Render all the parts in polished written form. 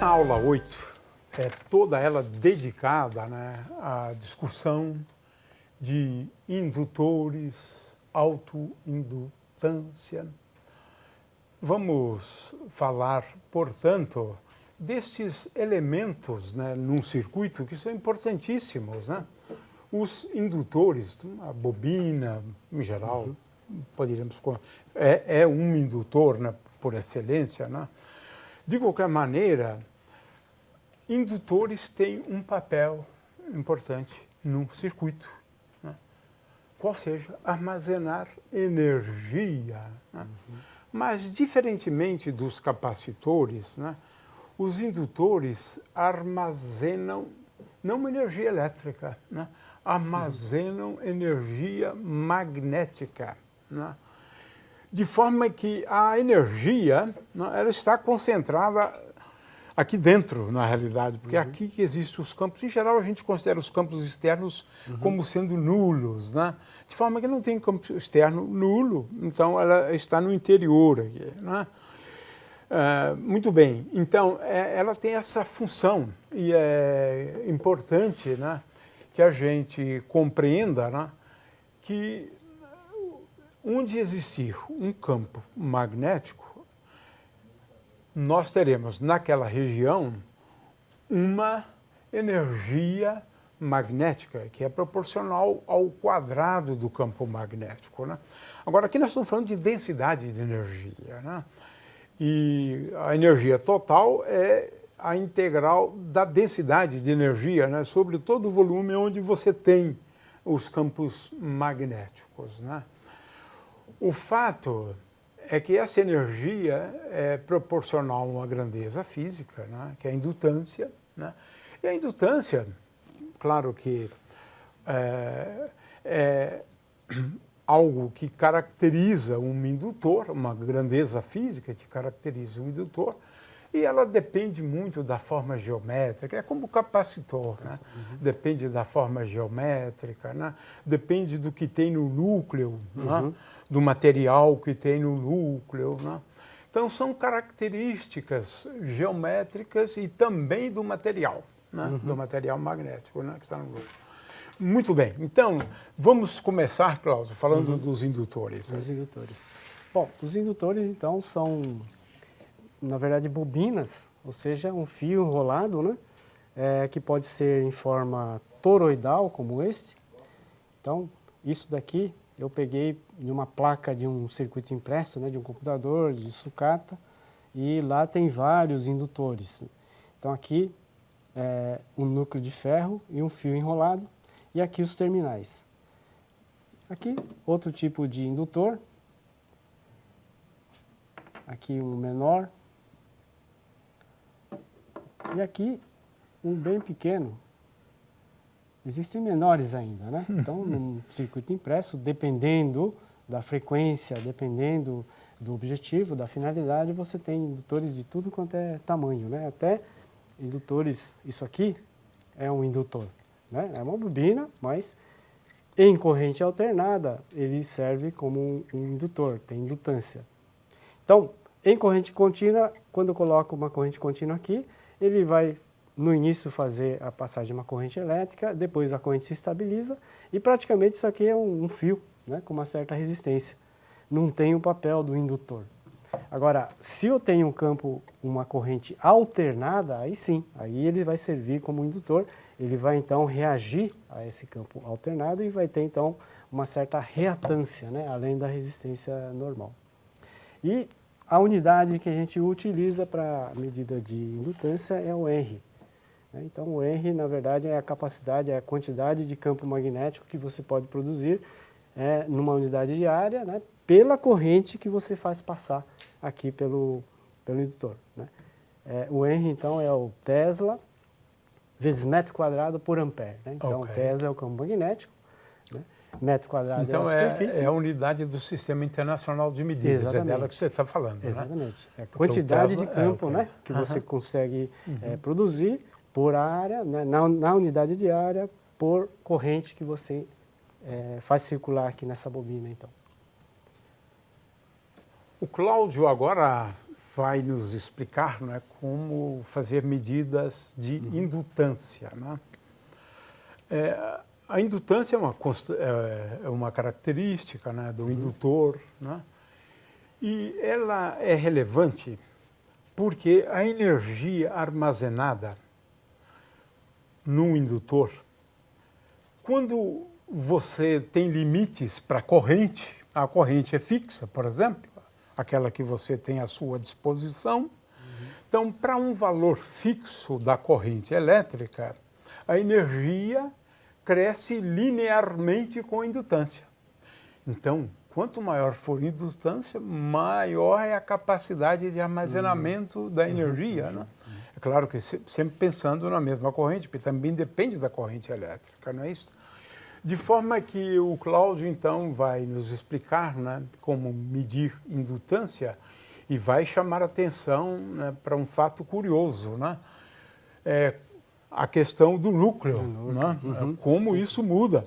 Essa aula 8 é toda ela dedicada, né, à discussão de indutores, autoindutância. Vamos falar, portanto, desses elementos, né, num circuito que são importantíssimos, né? Os indutores, a bobina, em geral, poderíamos... É um indutor, né, por excelência, né? De qualquer maneira, indutores têm um papel importante no circuito, né? Qual seja, armazenar energia, né? Mas, diferentemente dos capacitores, né, os indutores armazenam não uma energia elétrica, né, armazenam energia magnética, né? De forma que a energia, né, ela está concentrada aqui dentro, na realidade, porque é aqui que existem os campos. Em geral, a gente considera os campos externos como sendo nulos, né? De forma que não tem campo externo nulo, então ela está no interior aqui, né? Muito bem, então ela tem essa função e é importante, né, que a gente compreenda, né, que onde existir um campo magnético, nós teremos naquela região uma energia magnética que é proporcional ao quadrado do campo magnético, né? Agora, aqui nós estamos falando de densidade de energia, né? E a energia total é a integral da densidade de energia, né, sobre todo o volume onde você tem os campos magnéticos, né? O fato é que essa energia é proporcional a uma grandeza física, né, que é a indutância, né? E a indutância, claro que é algo que caracteriza um indutor, uma grandeza física que caracteriza um indutor, e ela depende muito da forma geométrica, é como o capacitor, né? Depende da forma geométrica, né? Depende do que tem no núcleo, né? Do material que tem no núcleo, né? Então, são características geométricas e também do material, né? Do material magnético, né, que está no núcleo. Muito bem, então vamos começar, Cláudio, falando dos indutores. Os indutores. Bom, os indutores então são, na verdade, bobinas, ou seja, um fio enrolado, né, que pode ser em forma toroidal, como este. Então, isso daqui eu peguei de uma placa de um circuito impresso, né, de um computador, de sucata, e lá tem vários indutores. Então, aqui um núcleo de ferro e um fio enrolado. E aqui os terminais. Aqui, outro tipo de indutor. Aqui um menor. E aqui um bem pequeno. Existem menores ainda, né? Então, no circuito impresso, dependendo da frequência, dependendo do objetivo, da finalidade, você tem indutores de tudo quanto é tamanho, né? Até indutores, isso aqui é um indutor. Né? É uma bobina, mas em corrente alternada ele serve como um indutor, tem indutância. Então, em corrente contínua, quando eu coloco uma corrente contínua aqui, ele vai no início fazer a passagem de uma corrente elétrica, depois a corrente se estabiliza e praticamente isso aqui é um fio, né, com uma certa resistência. Não tem o papel do indutor. Agora, se eu tenho um campo, uma corrente alternada, aí sim, aí ele vai servir como indutor, ele vai então reagir a esse campo alternado e vai ter então uma certa reatância, né, além da resistência normal. E a unidade que a gente utiliza para a medida de indutância é o R. Então o R, na verdade, é a capacidade, é a quantidade de campo magnético que você pode produzir numa unidade de área, né, pela corrente que você faz passar aqui pelo indutor, né? O R, então, é o Tesla vezes metro quadrado por ampere, né? Então, Tesla é o campo magnético, né? Metro quadrado então, é a superfície. é a unidade do Sistema Internacional de Medidas, exatamente. É dela que você está falando, exatamente. Né? É a quantidade de campo, né, que você consegue produzir por área, né, na unidade de área, por corrente que você faz circular aqui nessa bobina, então. O Cláudio agora vai nos explicar, né, como fazer medidas de indutância, né? A indutância é uma característica, né, do indutor, né? E ela é relevante porque a energia armazenada num indutor, quando você tem limites para a corrente é fixa, por exemplo, aquela que você tem à sua disposição. Então, para um valor fixo da corrente elétrica, a energia cresce linearmente com a indutância. Então, quanto maior for a indutância, maior é a capacidade de armazenamento da energia, né? É claro que sempre pensando na mesma corrente, porque também depende da corrente elétrica, não é isso? De forma que o Cláudio, então, vai nos explicar, né, como medir indutância e vai chamar a atenção, né, para um fato curioso, né? A questão do núcleo, né? Como isso muda,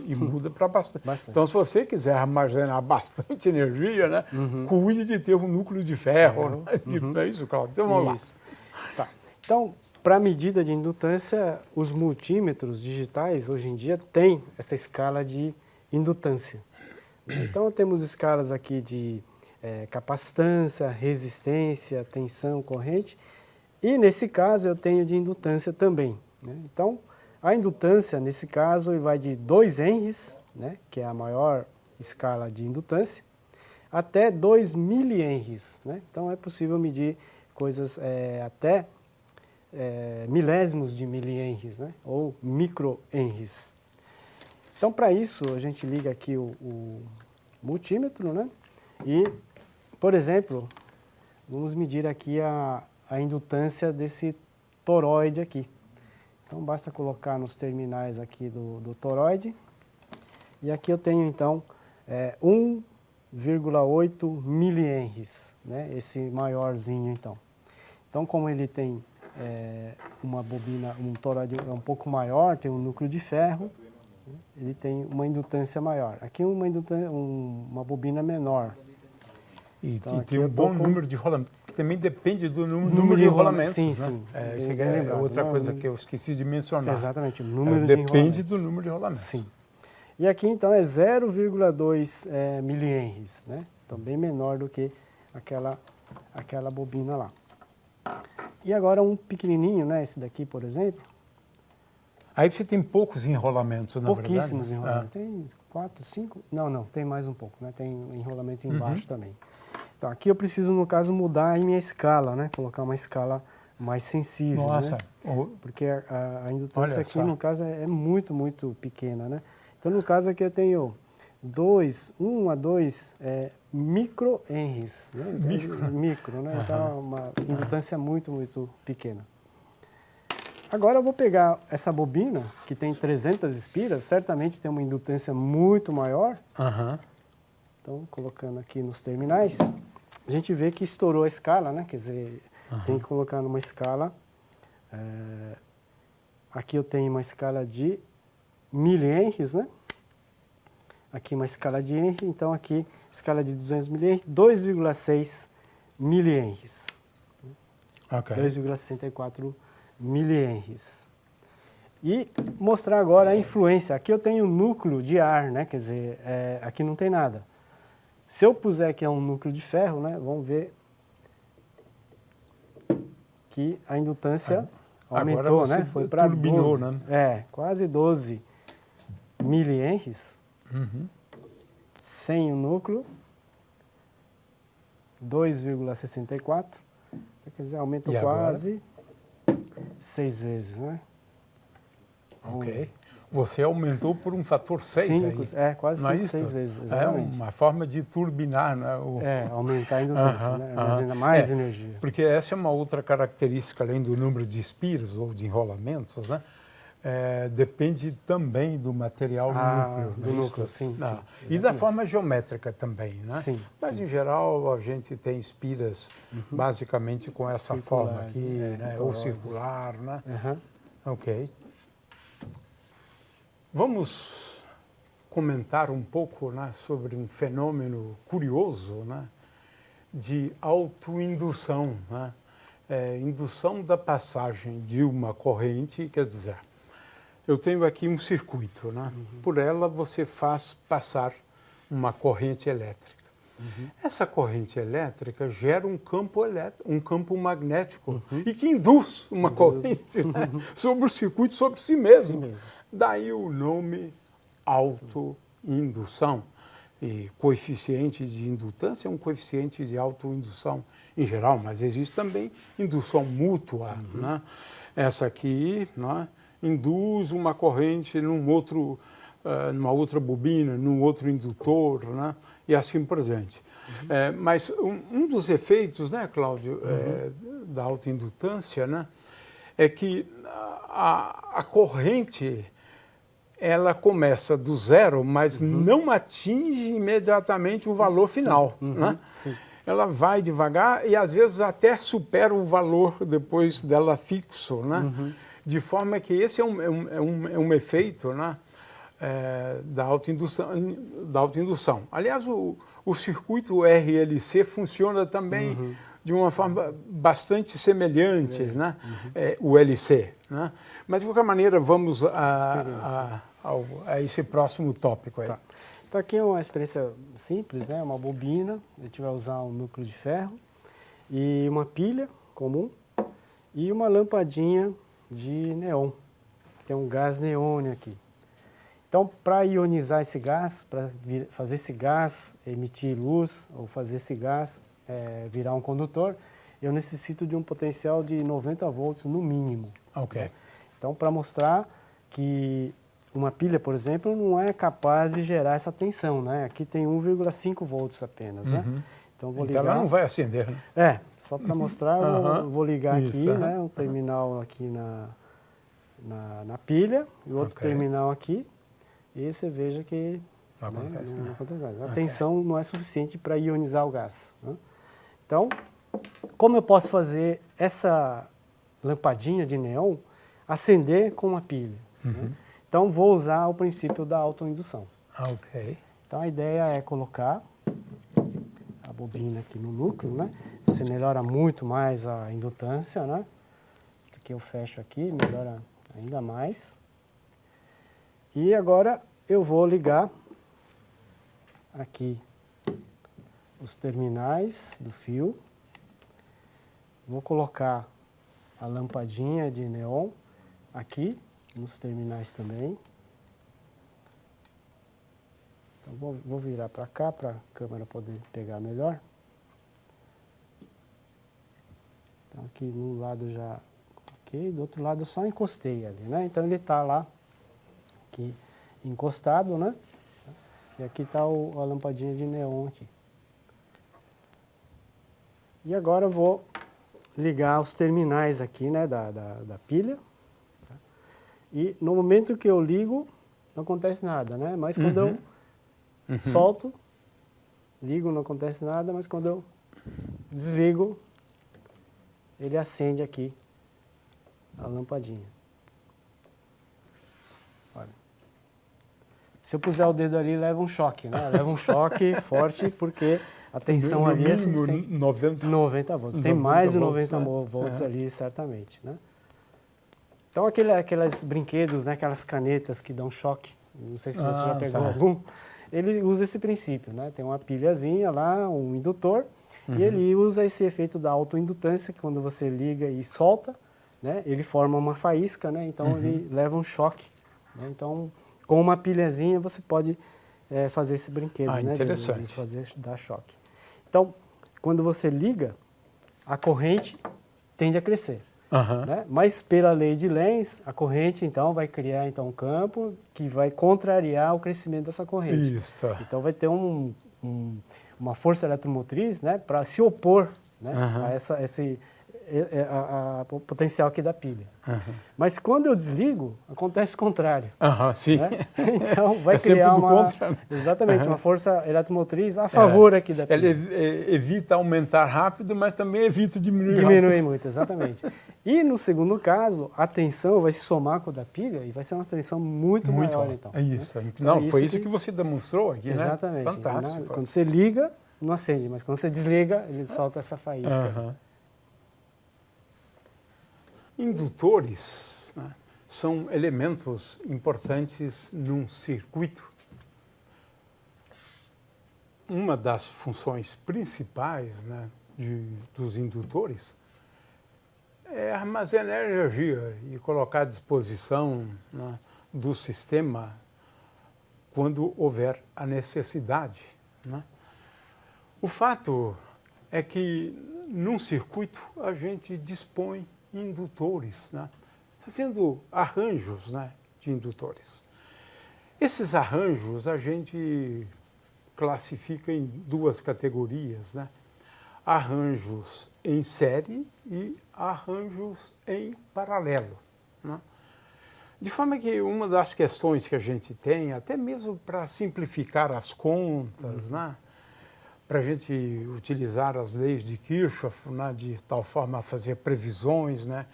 e muda para bastante. Então, se você quiser armazenar bastante energia, né, cuide de ter um núcleo de ferro. Né? É isso, Cláudio? Então, vamos lá. Tá. Então, para medida de indutância, os multímetros digitais, hoje em dia, têm essa escala de indutância. Então, temos escalas aqui de capacitância, resistência, tensão, corrente. E, nesse caso, eu tenho de indutância também, né? Então, a indutância, nesse caso, vai de 2 henries, né, que é a maior escala de indutância, até 2 milihenries, né? Então, é possível medir coisas até milésimos de milihenries, né, ou microhenries. Então, para isso, a gente liga aqui o multímetro, né, e, por exemplo, vamos medir aqui a indutância desse toroide aqui. Então, basta colocar nos terminais aqui do toroide. E aqui eu tenho, então, 1,8 milihenries, né? Esse maiorzinho, então. Então, como ele tem uma bobina, um toroide um pouco maior, tem um núcleo de ferro, né? Ele tem uma indutância maior. Aqui uma bobina menor. Então, tem um bom número de rolamentos, que também depende do número de rolamentos. Sim, né? sim. Isso é outra coisa que eu esqueci de mencionar. Exatamente, o número de rolamentos. Depende do número de rolamentos. Sim. E aqui, então, é 0,2 milihenries, né? Então, bem menor do que aquela bobina lá. E agora um pequenininho, né? Esse daqui, por exemplo. Aí você tem poucos enrolamentos, na verdade. Pouquíssimos enrolamentos. Tem 4, 5? Não, tem mais um pouco, né? Tem enrolamento embaixo também. Então, aqui eu preciso, no caso, mudar a minha escala, né? Colocar uma escala mais sensível, Nossa. Né? Porque a indutância aqui, no caso, é muito, muito pequena, né? Então, no caso aqui, eu tenho 1 a 2 microhenries, né? Micro, né? Então, é uma indutância muito, muito pequena. Agora eu vou pegar essa bobina, que tem 300 espiras, certamente tem uma indutância muito maior. Então, colocando aqui nos terminais, a gente vê que estourou a escala, né? Quer dizer, tem que colocar numa escala. Aqui eu tenho uma escala de milihenries, né? Aqui uma escala de henry, então aqui escala de 200 milihenries, 2,6 milihenries. Ok. 2,64 milihenries. E mostrar agora a influência. Aqui eu tenho núcleo de ar, né? Quer dizer, aqui não tem nada. Se eu puser aqui um núcleo de ferro, né? Vamos ver que a indutância aumentou, né? Foi para 12, né? Quase 12 milihenries. Sem o núcleo, 2,64. Quer dizer, aumentou quase 6 vezes, né? Ok. Você aumentou por um fator 6 aí. Quase 6 vezes, exatamente. É uma forma de turbinar, né? Aumentar a indutância, né? Armazena mais energia. Porque essa é uma outra característica, além do número de espiras ou de enrolamentos, né? Depende também do material do núcleo, sim. E da forma geométrica também, né? Sim. Mas, em geral, a gente tem espiras basicamente com essa forma aqui, né? Ou circular, né? Ok. Vamos comentar um pouco, né, sobre um fenômeno curioso, né? de autoindução, né? Indução da passagem de uma corrente, quer dizer, eu tenho aqui um circuito, né? Por ela você faz passar uma corrente elétrica. Essa corrente elétrica gera um campo elétrico, um campo magnético e que induz uma corrente, né? Sobre o circuito, sobre si mesmo. Daí o nome autoindução. E coeficiente de indutância é um coeficiente de autoindução em geral, mas existe também indução mútua, né? Essa aqui, né, induz uma corrente numa outra bobina, num outro indutor, né, e assim por diante. Mas um dos efeitos, né, Cláudio, da autoindutância, né, é que a corrente ela começa do zero, mas não atinge imediatamente o valor final, né? Ela vai devagar e às vezes até supera o valor depois dela fixo, né? De forma que esse é um efeito, né, da autoindução. Aliás, o circuito RLC funciona também de uma forma bastante semelhante, né? O LC, né? Mas, de qualquer maneira, vamos a esse próximo tópico aí. Tá. Então, aqui é uma experiência simples, né? Uma bobina, a gente vai usar um núcleo de ferro e uma pilha comum e uma lampadinha de neon. Tem um gás neônio aqui. Então, para ionizar esse gás, para fazer esse gás emitir luz ou fazer esse gás virar um condutor, eu necessito de um potencial de 90 volts no mínimo. Ok. Né? Então, para mostrar que uma pilha, por exemplo, não é capaz de gerar essa tensão, né? Aqui tem 1,5 volts apenas, né? Então, vou ligar... ela não vai acender, né? Só para mostrar, eu vou ligar aqui, né? Um terminal aqui na pilha e outro terminal aqui. E você veja que não acontece nada. A tensão não é suficiente para ionizar o gás, né? Então, como eu posso fazer essa lampadinha de neon acender com uma pilha? Né? Então, vou usar o princípio da autoindução. Ok. Então, a ideia é colocar a bobina aqui no núcleo, né? Você melhora muito mais a indutância, né? Isso aqui eu fecho aqui, melhora ainda mais. E agora eu vou ligar aqui os terminais do fio. Vou colocar a lampadinha de neon aqui nos terminais também. Então vou virar para cá para a câmera poder pegar melhor. Então aqui no lado já coloquei, do outro lado eu só encostei ali, né? Então ele está lá aqui encostado, né? E aqui está a lampadinha de neon aqui. E agora eu vou ligar os terminais aqui, né, da pilha. E no momento que eu ligo, não acontece nada, né? Mas quando eu solto, ligo, não acontece nada, mas quando eu desligo, ele acende aqui a lampadinha. Olha. Se eu puser o dedo ali, leva um choque, né? Leva um choque forte, porque a tensão no ali é mínimo 90 volts. Tem mais de 90 volts, volts ali, certamente, né? Então, aqueles brinquedos, né? Aquelas canetas que dão choque, não sei se você já pegou algum, ele usa esse princípio, né? Tem uma pilhazinha lá, um indutor, e ele usa esse efeito da autoindutância, que quando você liga e solta, né? Ele forma uma faísca, né? Então, ele leva um choque, né? Então, com uma pilhazinha, você pode fazer esse brinquedo, né? Interessante. De dar choque. Então, quando você liga, a corrente tende a crescer. Né? Mas pela lei de Lenz, a corrente então vai criar então um campo que vai contrariar o crescimento dessa corrente. Isso. Então vai ter uma força eletromotriz, né, para se opor, né, a esse potencial aqui da pilha. Mas quando eu desligo, acontece o contrário. Sim. Né? Então vai criar exatamente, uma força eletromotriz a favor aqui da pilha. Ela evita aumentar rápido, mas também evita diminuir rápido. Diminui muito, exatamente. E no segundo caso, a tensão vai se somar com a da pilha e vai ser uma tensão muito maior, então. É isso. Né? Não, então, foi isso que você demonstrou aqui, exatamente, né? Fantástico. Né? Quando você liga, não acende, mas quando você desliga, ele solta essa faísca. Indutores, né, são elementos importantes num circuito. Uma das funções principais, né, dos indutores é armazenar energia e colocar à disposição, né, do sistema quando houver a necessidade, né? O fato é que, num circuito, a gente dispõe indutores, né, fazendo arranjos, né, de indutores. Esses arranjos a gente classifica em duas categorias, né? Arranjos em série e arranjos em paralelo, né? De forma que uma das questões que a gente tem, até mesmo para simplificar as contas, né? Para a gente utilizar as leis de Kirchhoff, né? De tal forma a fazer previsões, né?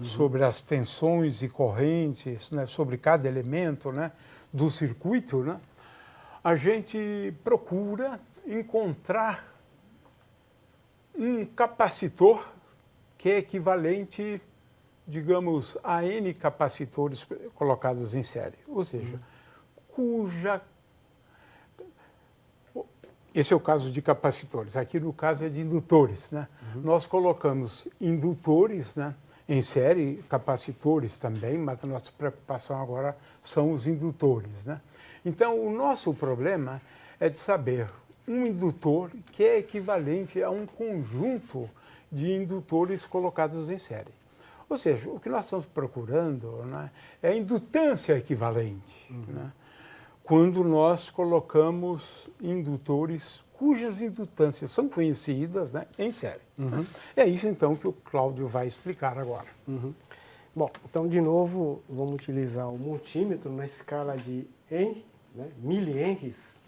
Sobre as tensões e correntes, né? Sobre cada elemento, né? Do circuito, né? A gente procura encontrar um capacitor que é equivalente, digamos, a N capacitores colocados em série. Ou seja, esse é o caso de capacitores. Aqui, no caso, é de indutores, né? Nós colocamos indutores, né, em série, capacitores também, mas a nossa preocupação agora são os indutores, né? Então, o nosso problema é de saber um indutor que é equivalente a um conjunto de indutores colocados em série. Ou seja, o que nós estamos procurando, né, é a indutância equivalente, né, quando nós colocamos indutores cujas indutâncias são conhecidas, né, em série. Né? É isso, então, que o Cláudio vai explicar agora. Bom, então, de novo, vamos utilizar o multímetro na escala de Henry, né, milihenries,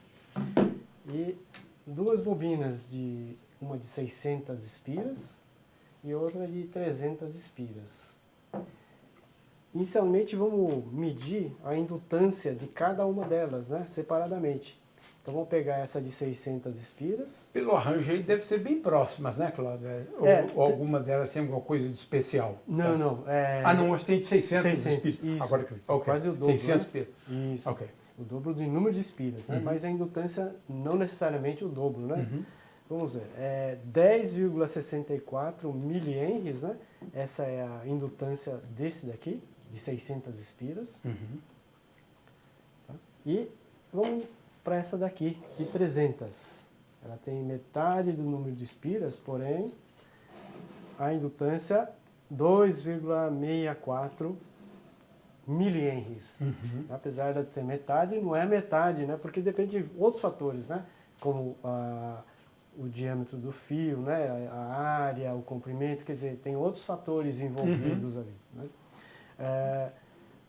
e duas bobinas, uma de 600 espiras e outra de 300 espiras. Inicialmente, vamos medir a indutância de cada uma delas, né, separadamente. Então, vamos pegar essa de 600 espiras. Pelo arranjo aí deve ser bem próximas, né, Cláudio? Ou alguma delas tem alguma coisa de especial? Não, não. Não, mas tem de 600 espiras. Isso, agora que okay. Quase o dobro. 600 espiras. Isso. Ok. O dobro do número de espiras, né? Mas a indutância não necessariamente o dobro, né? Vamos ver, 10,64 milihenries, né? Essa é a indutância desse daqui, de 600 espiras. Tá? E vamos para essa daqui, de 300. Ela tem metade do número de espiras, porém, a indutância 2,64 milihenries. Apesar de ter metade, não é metade, né? Porque depende de outros fatores, né? Como o diâmetro do fio, né? A área, o comprimento, quer dizer, tem outros fatores envolvidos ali. Né?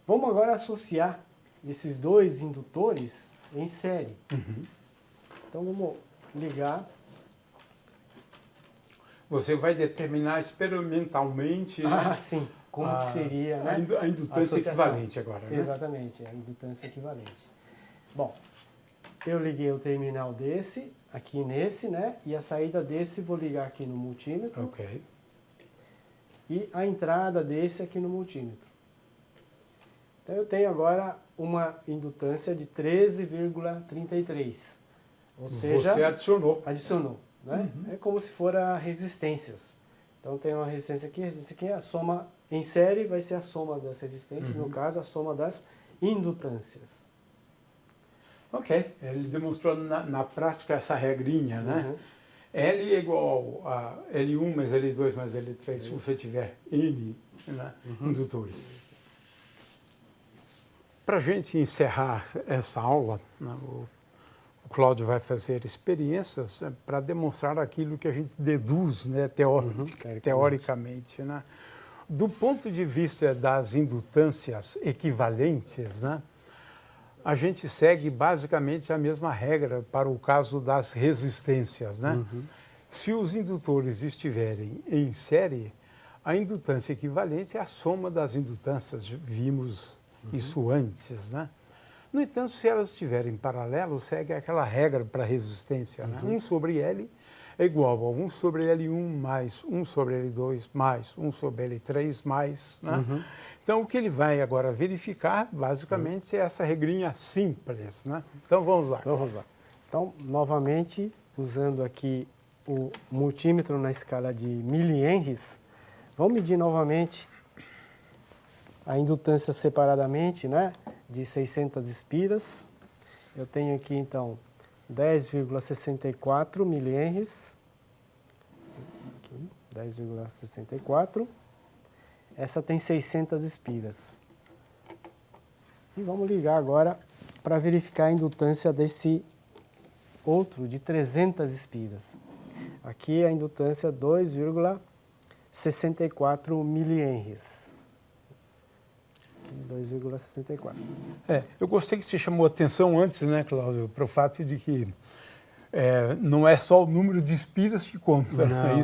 Vamos agora associar esses dois indutores em série. Então vamos ligar. Você vai determinar experimentalmente, né? Sim. Como que seria, né? A indutância equivalente agora, né? Exatamente, a indutância equivalente. Bom, eu liguei o terminal desse, aqui nesse, né? E a saída desse vou ligar aqui no multímetro. Ok. E a entrada desse aqui no multímetro. Então eu tenho agora uma indutância de 13,33. Ou seja, você adicionou. Adicionou, né? É como se fora resistências. Então tem uma resistência aqui, a soma em série vai ser a soma das resistências, no caso a soma das indutâncias. Ok, ele demonstrou na prática essa regrinha, né? L é igual a L1 mais L2 mais L3, se você tiver N, né, indutores. Para a gente encerrar essa aula, né, o Cláudio vai fazer experiências para demonstrar aquilo que a gente deduz, né, teoricamente. Né? Do ponto de vista das indutâncias equivalentes, né, a gente segue basicamente a mesma regra para o caso das resistências. Né? Se os indutores estiverem em série, a indutância equivalente é a soma das indutâncias, vimos isso antes. Né? No entanto, se elas estiverem em paralelo, segue aquela regra para resistência, né? 1 sobre L é igual a 1 sobre L1 mais 1 sobre L2 mais 1 sobre L3 mais, né? Então, o que ele vai agora verificar, basicamente, é essa regrinha simples, né? Então, vamos lá. Vamos lá. Então, novamente, usando aqui o multímetro na escala de milihenries, vamos medir novamente a indutância separadamente, né, de 600 espiras. Eu tenho aqui, então, 10,64 milihenries. 10,64. Essa tem 600 espiras. E vamos ligar agora para verificar a indutância desse outro de 300 espiras. Aqui a indutância 2,64 milihenries. 2,64. Eu gostei que você chamou a atenção antes, né, Cláudio, para o fato de que não é só o número de espiras que conta. Não,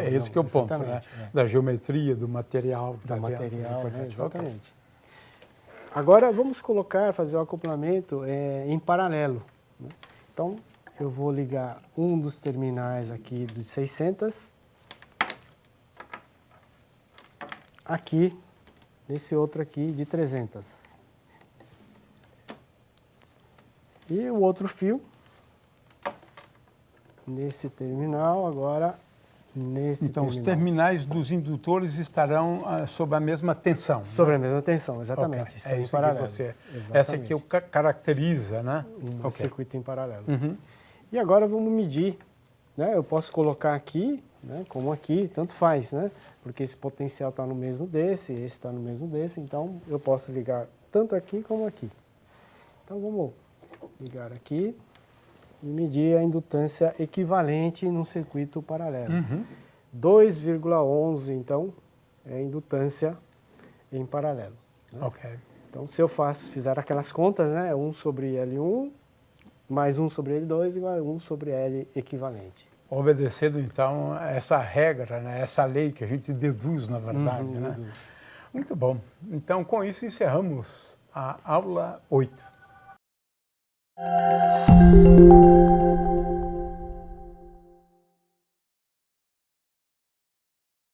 esse que é o ponto, né? Da geometria, do material que está dentro. Material, né? Exatamente. Agora vamos fazer o acoplamento em paralelo, né? Então eu vou ligar um dos terminais aqui de 600 aqui nesse outro aqui de 300. E o outro fio nesse terminal, agora nesse Então, terminal. os terminais dos indutores estarão sob a mesma tensão. Sobre a mesma tensão, exatamente. Okay. Está em isso paralelo. Essa que caracteriza, né? Um circuito em paralelo. E agora vamos medir, né? Eu posso colocar aqui, né? Como aqui, tanto faz, né? Porque esse potencial está no mesmo esse está no mesmo desse, então eu posso ligar tanto aqui como aqui. Então vamos ligar aqui e medir a indutância equivalente num circuito paralelo. 2,11, então, é a indutância em paralelo. Né? Ok. Então, se eu fizer aquelas contas, né, 1 sobre L1 mais 1 sobre L2 igual a 1 sobre L equivalente. Obedecendo, então, essa regra, né, essa lei que a gente deduz, na verdade. Né? Deduz. Muito bom. Então, com isso, encerramos a aula 8.